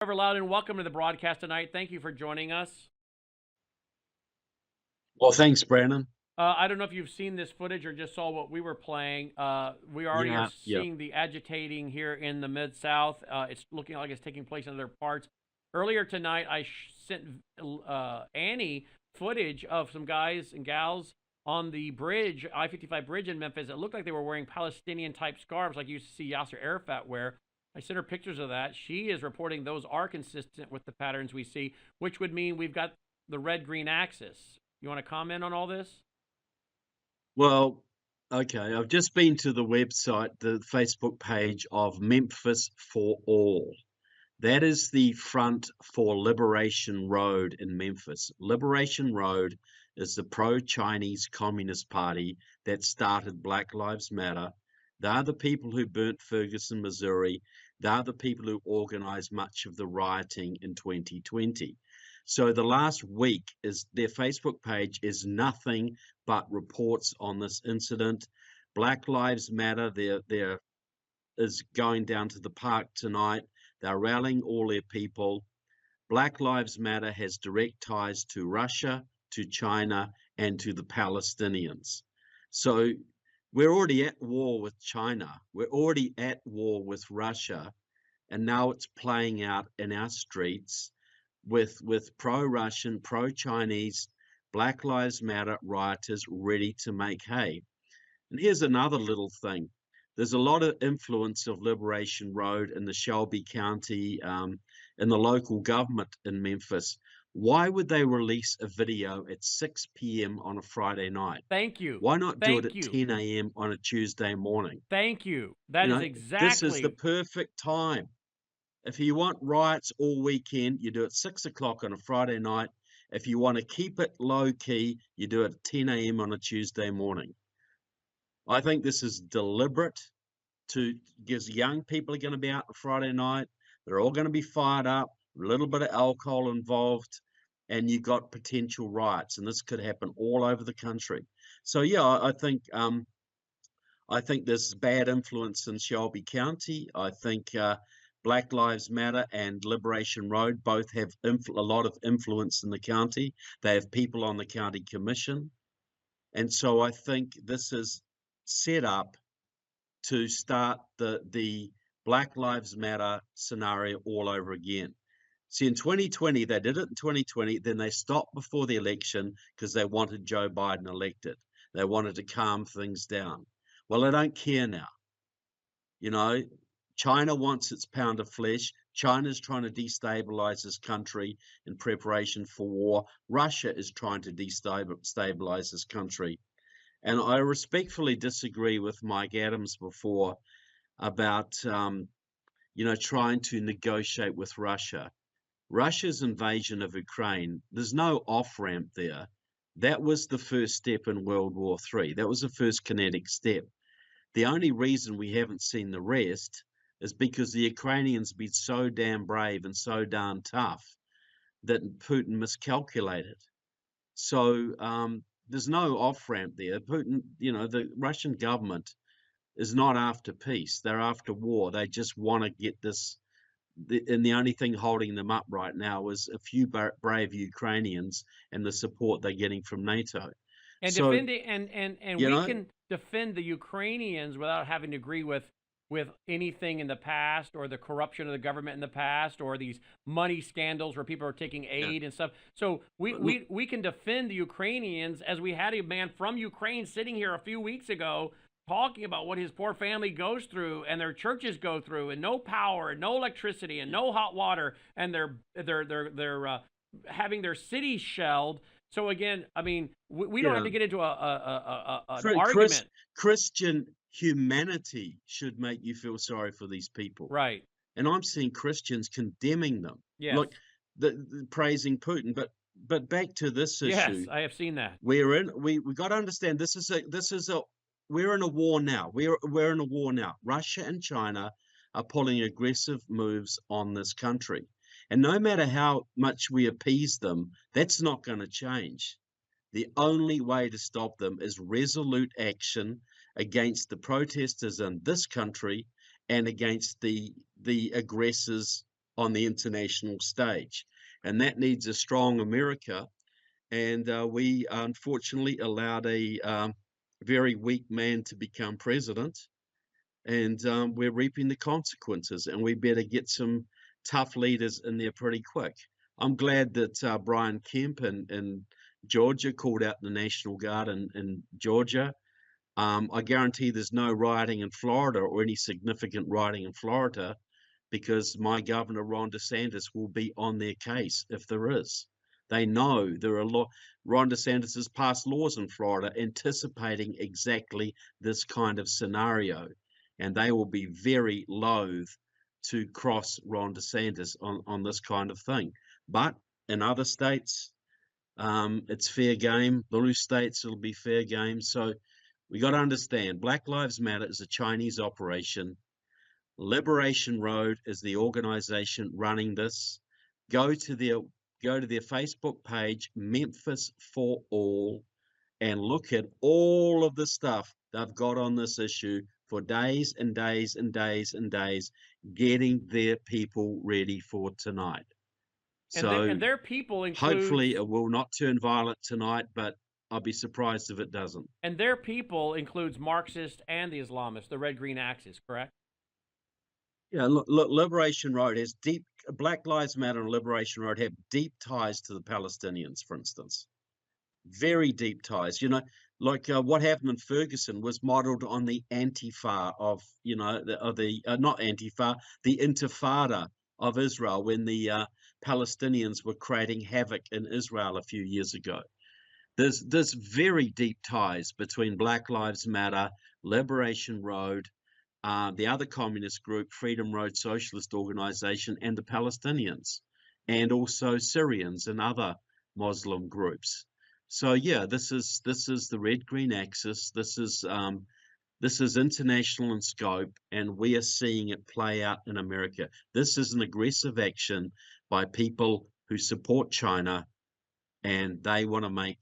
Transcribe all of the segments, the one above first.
Trevor Loudon, welcome to the broadcast tonight. Thank you for joining us. Well, thanks, Brannon. I don't know if you've seen this footage or just saw what we were playing. We already are Yeah. seeing the agitating here in the Mid-South. It's looking like it's taking place in other parts. Earlier tonight, I sent Annie footage of some guys and gals on the bridge, I-55 bridge in Memphis. It looked like they were wearing Palestinian-type scarves like you used to see Yasser Arafat wear. I sent her pictures of that. She is reporting those are consistent with the patterns we see, which would mean we've got the red-green axis. You want to comment on all this? Well, okay. I've just been to the website, the Facebook page of Memphis for All. That is the front for Liberation Road in Memphis. Liberation Road is the pro-Chinese Communist Party that started Black Lives Matter. They're the people who burnt Ferguson, Missouri. They're the people who organized much of the rioting in 2020. So the last week is their Facebook page is nothing but reports on this incident. Black Lives Matter, there is going down to the park tonight. They're rallying all their people. Black Lives Matter has direct ties to Russia, to China, and to the Palestinians. So we're already at war with China. We're already at war with Russia. And now it's playing out in our streets with pro-Russian, pro-Chinese, Black Lives Matter rioters ready to make hay. And here's another little thing. There's a lot of influence of Liberation Road in the Shelby County, in the local government in Memphis. Why would they release a video at 6 p.m. on a Friday night? Thank you. Why not do it Thank at you. 10 a.m. on a Tuesday morning? Thank you. That You is know, this is the exactly. perfect time. If you want riots all weekend, you do it 6 o'clock on a Friday night. If you want to keep it low key, you do it at 10 a.m. on a Tuesday morning. I think this is deliberate because young people are going to be out on Friday night. They're all going to be fired up, a little bit of alcohol involved, and you got potential riots. And this could happen all over the country. So yeah, I think there's bad influence in Shelby County. I think Black Lives Matter and Liberation Road both have a lot of influence in the county. They have people on the county commission. And so I think this is set up to start the Black Lives Matter scenario all over again. See, in 2020, they did it in 2020, then they stopped before the election because they wanted Joe Biden elected. They wanted to calm things down. Well, they don't care now. You know, China wants its pound of flesh. China's trying to destabilize this country in preparation for war. Russia is trying to destabilize this country. And I respectfully disagree with Mike Adams before about, trying to negotiate with Russia. Russia's invasion of Ukraine, there's no off-ramp there. That was the first step in World War III. That was the first kinetic step. The only reason we haven't seen the rest is because the Ukrainians been so damn brave and so darn tough that Putin miscalculated. So there's no off-ramp there. Putin, the Russian government is not after peace. They're after war. They just want to get this. And the only thing holding them up right now is a few brave Ukrainians and the support they're getting from NATO. And So, defending and you we know, can defend the Ukrainians without having to agree with anything in the past or the corruption of the government in the past or these money scandals where people are taking yeah. aid and stuff. So we can defend the Ukrainians as we had a man from Ukraine sitting here a few weeks ago talking about what his poor family goes through and their churches go through and no power and no electricity and no hot water and they're having their cities shelled. So again, I mean, we don't have Yeah. to get into an Chris, argument, Christian humanity should make you feel sorry for these people. right? And I'm seeing Christians condemning them. Yes, Look, the praising Putin, but back to this yes, issue. I have seen that. We got to understand this is a we're in a war now. We're in a war now. Russia and China are pulling aggressive moves on this country. And no matter how much we appease them, that's not going to change. The only way to stop them is resolute action against the protesters in this country and against the aggressors on the international stage. And that needs a strong America. And we unfortunately allowed a very weak man to become president. And we're reaping the consequences. And we better get some tough leaders in there pretty quick. I'm glad that Brian Kemp in Georgia called out the National Guard in Georgia. I guarantee there's no rioting in Florida or any significant rioting in Florida, because my governor, Ron DeSantis, will be on their case if there is. They know there are a lot. Ron DeSantis has passed laws in Florida anticipating exactly this kind of scenario, and they will be very loath to cross Ron DeSantis on this kind of thing. But in other states, it's fair game. Blue states, it'll be fair game. So we got to understand, Black Lives Matter is a Chinese operation. Liberation Road is the organization running this. Go to their Facebook page, Memphis for All, and look at all of the stuff they've got on this issue for days and days and days and days, getting their people ready for tonight. So And their people hopefully includes it will not turn violent tonight, but I'll be surprised if it doesn't. and their people includes Marxists and the Islamists, the red green axis, correct? Yeah, look, Liberation Road has deep. Black Lives Matter and Liberation Road have deep ties to the Palestinians, for instance. Very deep ties. You know, like what happened in Ferguson was modeled on the Antifa of, you know, not Antifa, the Intifada of Israel, when the Palestinians were creating havoc in Israel a few years ago. There's very deep ties between Black Lives Matter, Liberation Road, the other communist group, Freedom Road Socialist Organization, and the Palestinians, and also Syrians and other Muslim groups. So yeah, this is the red-green axis. This is international in scope, and we are seeing it play out in America. This is an aggressive action by people who support China, and they want to make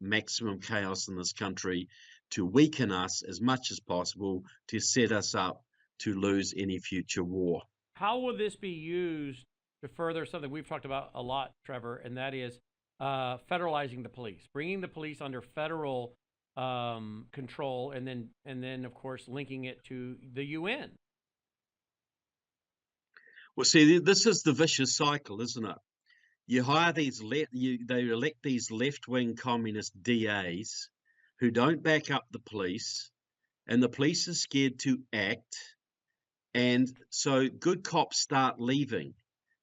maximum chaos in this country to weaken us as much as possible, to set us up to lose any future war. How will this be used to further something we've talked about a lot, Trevor, and that is federalizing the police, bringing the police under federal control, and then of course linking it to the UN? Well, see, this is the vicious cycle, isn't it? You hire these they elect these left-wing communist DAs who don't back up the police, and the police are scared to act, and so good cops start leaving,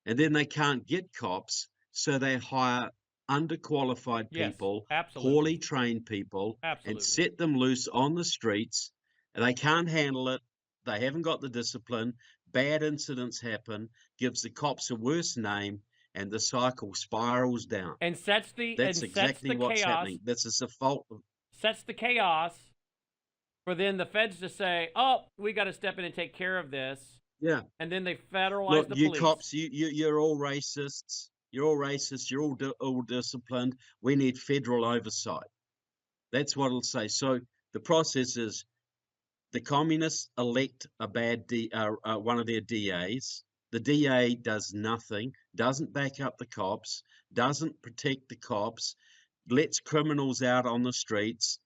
and then they can't get cops, so they hire underqualified Yes, people, absolutely. poorly trained people, Absolutely. and set them loose on the streets, and they can't handle it. They haven't got the discipline. Bad incidents happen, gives the cops a worse name, and the cycle spirals down. And sets the That's and exactly sets the what's chaos, happening. This is the fault of, sets the chaos for then the feds to say, "Oh, we got to step in and take care of this," yeah. and then they federalize Look, the you police. cops, you're all racists. You're all racist. You're all disciplined. We need federal oversight. That's what it'll say. So the process is the communists elect a bad one of their DAs. The DA does nothing, doesn't back up the cops, doesn't protect the cops, lets criminals out on the streets.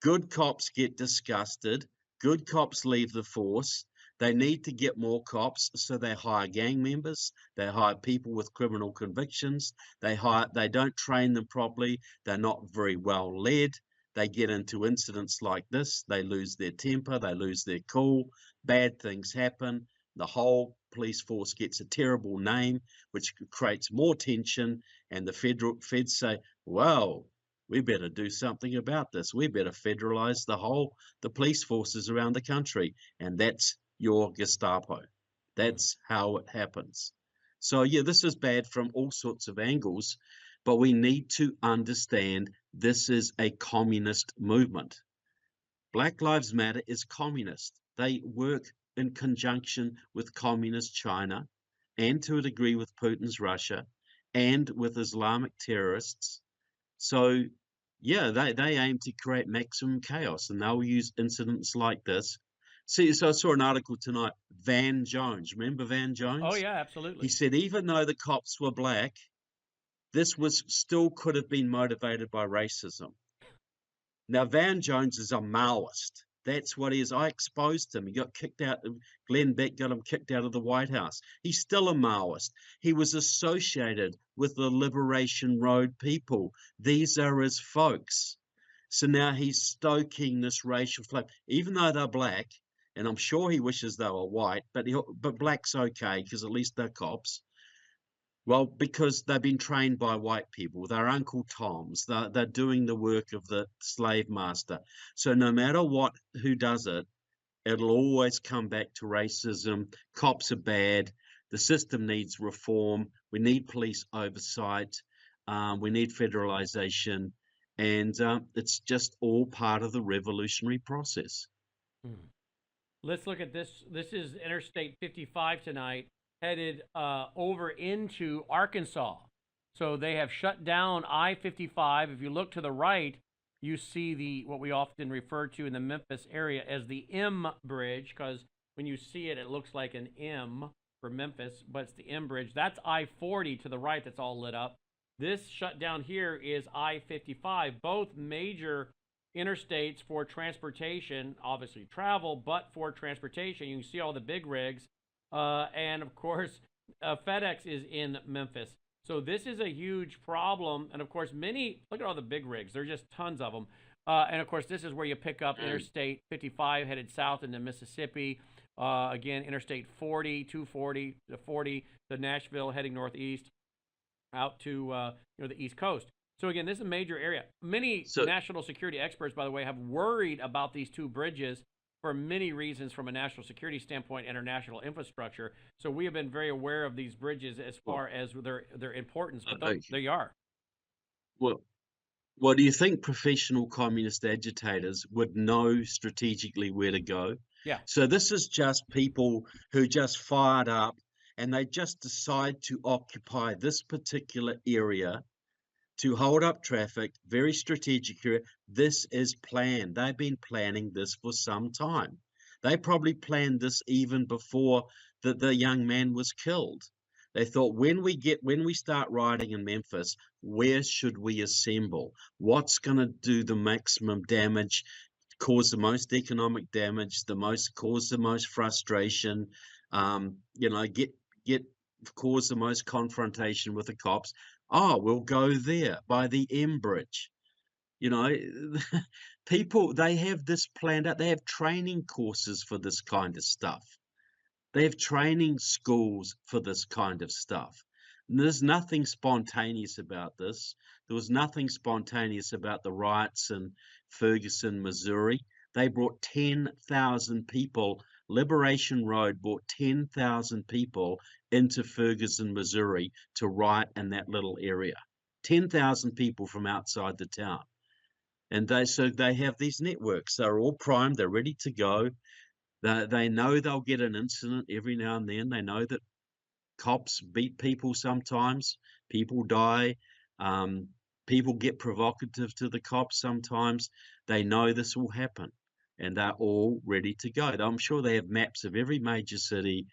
Good cops get disgusted. Good cops leave the force. They need to get more cops, so they hire gang members. They hire people with criminal convictions. They don't train them properly. They're not very well led. They get into incidents like this. They lose their temper. They lose their cool. Bad things happen. The whole police force gets a terrible name, which creates more tension. And the feds say, well, we better do something about this. We better federalize the police forces around the country. And that's your Gestapo. That's how it happens. So yeah, this is bad from all sorts of angles, but we need to understand this is a communist movement. Black Lives Matter is communist. They work in conjunction with communist China, and to a degree with Putin's Russia, and with Islamic terrorists. So yeah, they aim to create maximum chaos, and they'll use incidents like this See, so I saw an article tonight. Van Jones, remember Van Oh Jones? yeah, He absolutely. said even though the cops were black, this was still could have been motivated by racism. Now, Van Jones is a Maoist. That's what he is. I exposed him. He got kicked out. Glenn Beck got him kicked out of the White House. He's still a Maoist. He was associated with the Liberation Road people. These are his folks. So now he's stoking this racial flame, even though they're black. And I'm sure he wishes they were white, but black's okay because at least they're cops. Well, because they've been trained by white people, they're Uncle Toms, they're doing the work of the slave master. So no matter what, who does it, it'll always come back to racism. Cops are bad. The system needs reform. We need police oversight. We need federalization. And it's just all part of the revolutionary process. Hmm. Let's look at this. This is Interstate 55 tonight, headed over into Arkansas. So they have shut down I-55. If you look to the right, you see the what we often refer to in the Memphis area as the M Bridge, because when you see it, it looks like an M for Memphis, but it's the M Bridge. That's I-40 to the right that's all lit up. This shutdown here is I-55. Both major interstates for transportation, obviously travel, but for transportation. You can see all the big rigs. And of course, FedEx is in Memphis. So this is a huge problem. And of course, look at all the big rigs. There's just tons of them. And of course, this is where you pick up Interstate 55 headed south into Mississippi. Again, Interstate 40, 240, the 40, the Nashville heading northeast out to the East Coast. So again, this is a major area. Many So national security experts, by the way, have worried about these two bridges for many reasons from a national security standpoint and our national infrastructure. So we have been very aware of these bridges as well, far as their importance. But okay. there you are. Well, Well, do you think professional communist agitators would know strategically where to go? Yeah. So this is just people who just fired up and they just decide to occupy this particular area to hold up traffic, very strategic area. This is planned. They've been planning this for some time. They probably planned this even before the young man was killed. They thought when we start rioting in Memphis, where should we assemble? What's going to do the maximum damage, cause the most economic damage, cause the most frustration, get cause the most confrontation with the cops. Oh, we'll go there by the M Bridge. You know, people, they have this planned out. They have training courses for this kind of stuff. They have training schools for this kind of stuff. And there's nothing spontaneous about this. There was nothing spontaneous about the riots in Ferguson, Missouri. They brought 10,000 people. Liberation Road brought 10,000 people into Ferguson, Missouri to riot in that little area. 10,000 people from outside the town. And they have these networks. They're all primed. They're ready to go. They know they'll get an incident every now and then. They know that cops beat people sometimes. People die. Um, People get provocative to the cops sometimes. They know this will happen, and they're all ready to go. I'm sure they have maps of every major city.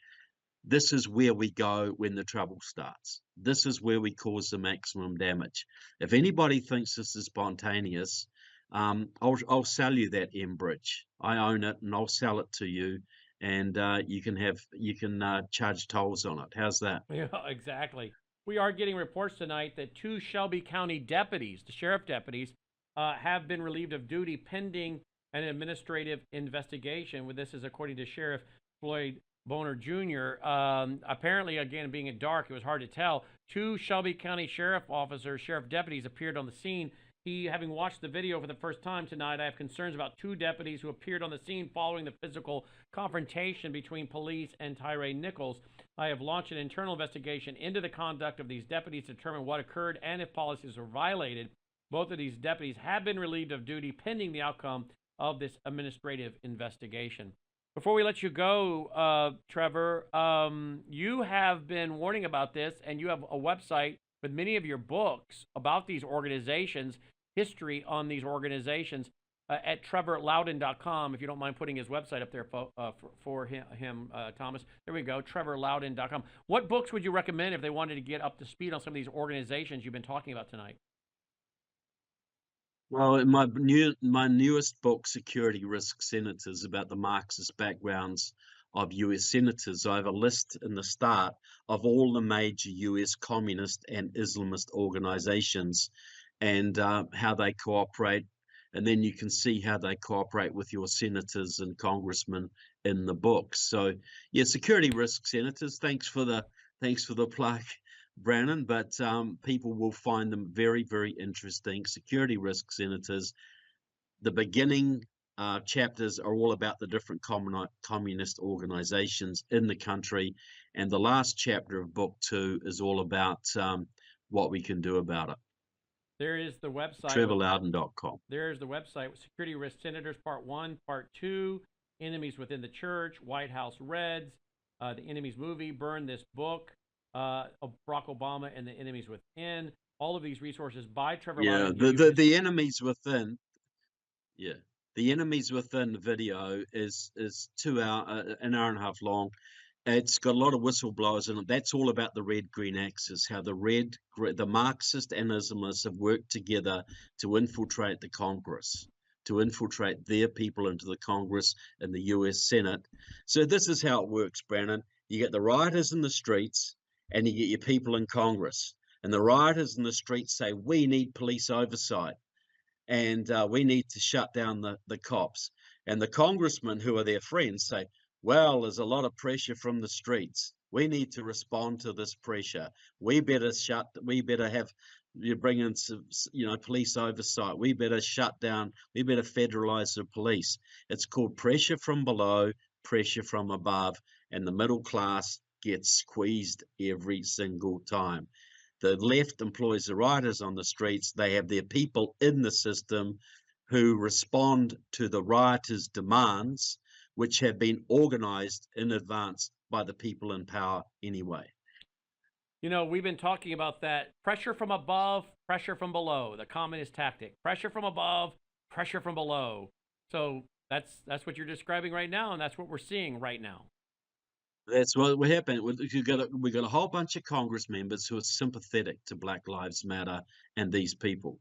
This is where we go when the trouble starts. This is where we cause the maximum damage. If anybody thinks this is spontaneous, I'll sell you that M Bridge. I own it, and I'll sell it to you, and you can charge tolls on it. How's that? Yeah, exactly. We are getting reports tonight that two Shelby County deputies, the sheriff deputies, have been relieved of duty pending an administrative investigation. With this is according to Sheriff Floyd Boner Jr. Apparently, again, being in dark, it was hard to tell. Two Shelby County sheriff deputies appeared on the scene. Having watched the video for the first time tonight, I have concerns about two deputies who appeared on the scene following the physical confrontation between police and Tyree Nichols. I have launched an internal investigation into the conduct of these deputies to determine what occurred and if policies were violated. Both of these deputies have been relieved of duty pending the outcome of this administrative investigation. Before we let you go, Trevor, you have been warning about this, and you have a website with many of your books about these organizations, history on these organizations. at trevorloudon.com, if you don't mind putting his website up there for him, Thomas. There we go, trevorloudon.com. What books would you recommend if they wanted to get up to speed on some of these organizations you've been talking about tonight? Well, in my newest book, Security Risk Senators, about the Marxist backgrounds of US senators, I have a list in the start of all the major US communist and Islamist organizations and how they cooperate. And then you can see how they cooperate with your senators and congressmen in the book. So, yeah, Security Risk Senators. Thanks for the plug, Brannon. But people will find them very, very interesting. Security Risk Senators. The beginning chapters are all about the different communist organizations in the country, and the last chapter of book 2 is all about what we can do about it. There is the website. TrevorLoudon.com. There's the website with Security Risk Senators, Part 1, Part 2, Enemies Within the Church, White House Reds, the Enemies Movie, Burn This Book, Barack Obama and the Enemies Within. All of these resources by Trevor Loudon. The Enemies Within. Yeah, the Enemies Within video is an hour and a half long. It's got a lot of whistleblowers in it. That's all about the red-green axis, how the Marxist and Islamists have worked together to infiltrate the Congress, to infiltrate their people into the Congress and the US Senate. So this is how it works, Brannon. You get the rioters in the streets and you get your people in Congress. And the rioters in the streets say, we need police oversight and we need to shut down the cops. And the congressmen who are their friends say, well, there's a lot of pressure from the streets. We need to respond to this pressure. We better have you bring in some, police oversight. We better shut down. We better federalize the police. It's called pressure from below, pressure from above, and the middle class gets squeezed every single time. The left employs the rioters on the streets. They have their people in the system who respond to the rioters' demands, which have been organized in advance by the people in power anyway. We've been talking about that pressure from above, pressure from below, the communist tactic. Pressure from above, pressure from below. So that's what you're describing right now, and that's what we're seeing right now. That's what happened. We got a whole bunch of Congress members who are sympathetic to Black Lives Matter and these people.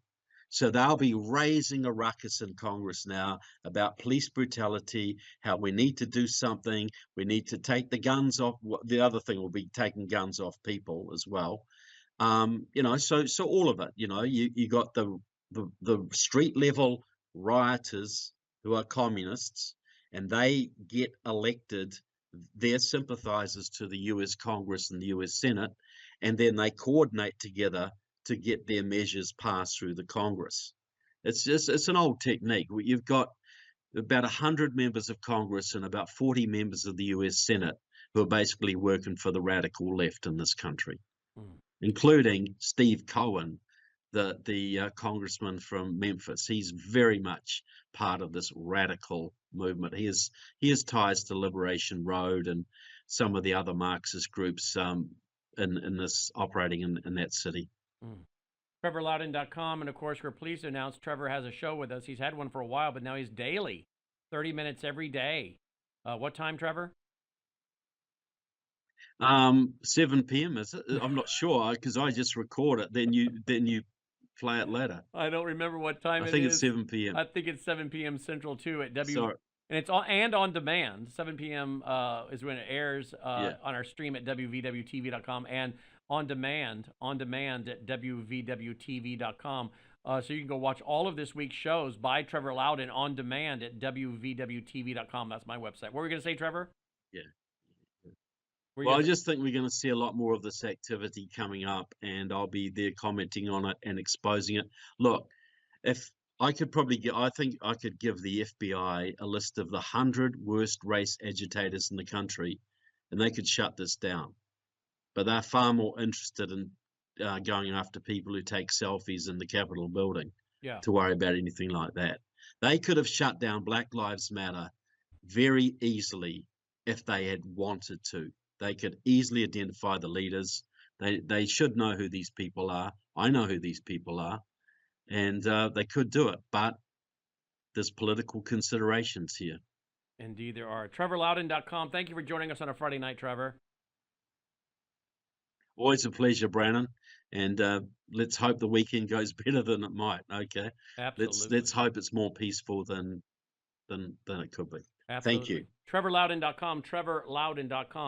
So they'll be raising a ruckus in Congress now about police brutality, how we need to do something. We need to take the guns off. The other thing will be taking guns off people as well. So all of it. You got the street level rioters who are communists, and they get elected. Their sympathizers to the US Congress and the US Senate, and then they coordinate together to get their measures passed through the Congress. It's an old technique. You've got about 100 members of Congress and about 40 members of the US Senate who are basically working for the radical left in this country, including Steve Cohen, the congressman from Memphis. He's very much part of this radical movement. He has ties to Liberation Road and some of the other Marxist groups in this operating in that city. TrevorLoudon.com, and of course we're pleased to announce Trevor has a show with us. He's had one for a while, but now he's daily, 30 minutes every day. What time, Trevor? 7 p.m. is it? I'm not sure because I just record it. Then you play it later. I don't remember what time it is. I think it's 7 p.m. I think it's 7 p.m. Central too at Sorry. And it's on demand. 7 p.m. Is when it airs on our stream at WVWTV.com and on demand at WVWTV.com. So you can go watch all of this week's shows by Trevor Loudon on demand at WVWTV.com. That's my website. What were we going to say, Trevor? Yeah. Well, I just think we're going to see a lot more of this activity coming up, and I'll be there commenting on it and exposing it. Look, if I could I think I could give the FBI a list of the 100 worst race agitators in the country, and they could shut this down. But they're far more interested in going after people who take selfies in the Capitol building to worry about anything like that. They could have shut down Black Lives Matter very easily if they had wanted to. They could easily identify the leaders. They should know who these people are. I know who these people are. And they could do it. But there's political considerations here. Indeed, there are. TrevorLoudon.com. Thank you for joining us on a Friday night, Trevor. Always a pleasure, Brannon. And let's hope the weekend goes better than it might. Okay, Absolutely. let's hope it's more peaceful than it could be. Absolutely. Thank you. TrevorLoudon.com. TrevorLoudon.com.